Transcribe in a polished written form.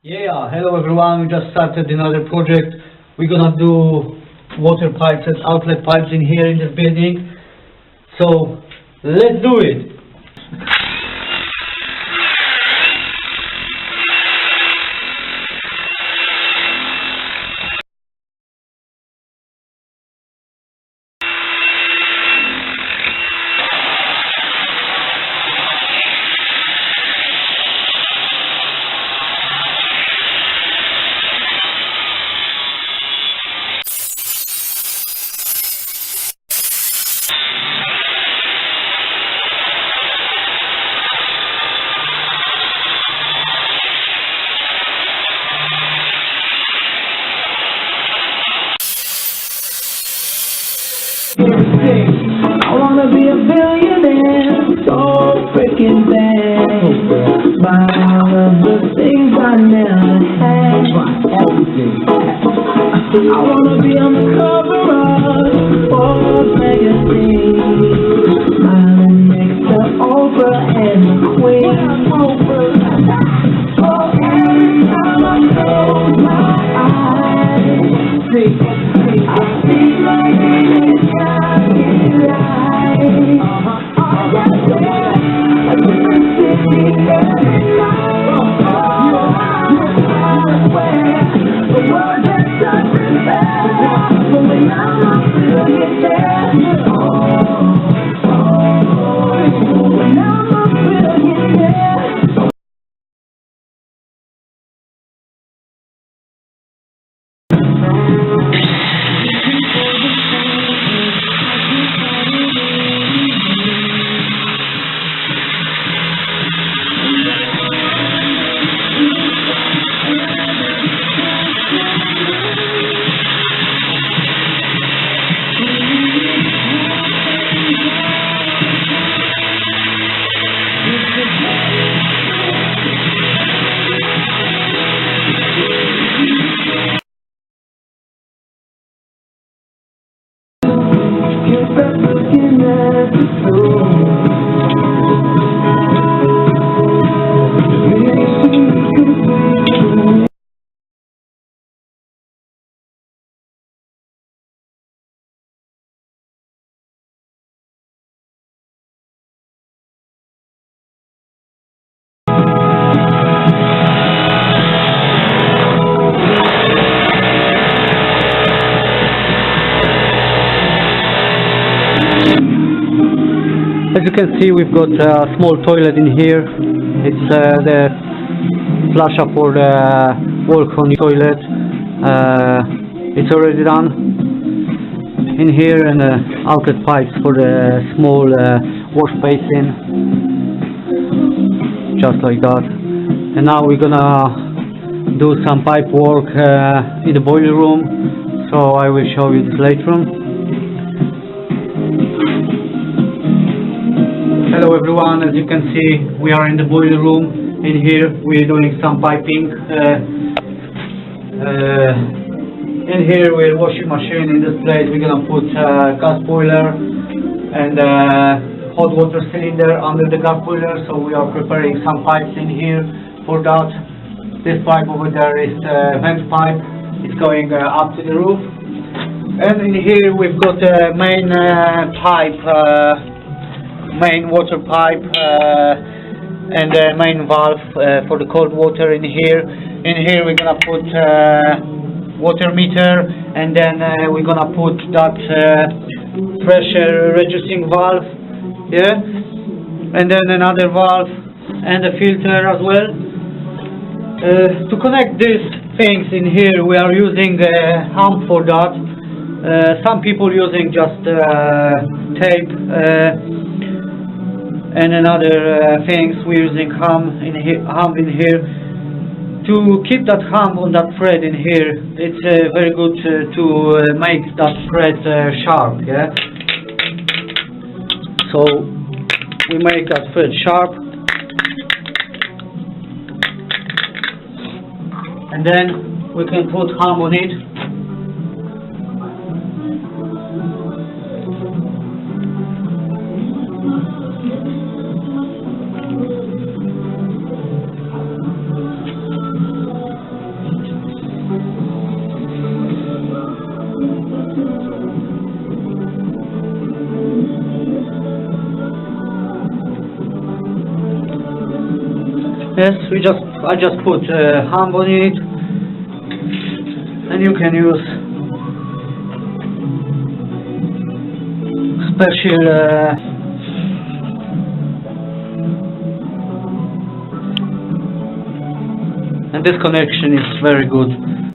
Yeah, hello everyone. We just started another project. We're gonna do water pipes and outlet pipes in here in this building. So let's do it. I wanna be a billionaire, so freaking bad. Buy all of the things I never had. I wanna be on the cover of Forbes magazine, smiling next to Oprah and the Queen. Oh, every time I close my eyes, I see my name is shining light. I just see every night. I swear the world just doesn't matter. But when I'm not feeling there, when I'm not feeling there. Looking at the As you can see, we've got a small toilet in here. It's the flusher for the walk-on toilet. It's already done in here, and outlet pipes for the small wash basin, just like that. And now we're gonna do some pipe work in the boiler room, so I will show you this later on. Hello everyone, as you can see, we are in the boiler room. In here we're doing some piping. In here we're washing machine. In this place we're gonna put gas boiler and hot water cylinder under the gas boiler, so we are preparing some pipes in here for that. This pipe over there is vent pipe. It's going up to the roof, and in here we've got a main pipe, main water pipe and the main valve for the cold water in here. In here we're gonna put water meter, and then we're gonna put that pressure reducing valve, yeah, and then another valve and a filter as well. To connect these things in here we are using a hump for that. Some people using just tape, and another things we're using hump in here to keep that hump on that thread in here. It's very good to make that thread sharp, yeah. So we make that thread sharp, and then we can put hump on it. Yes, I just put hump on it, and you can use special and this connection is very good.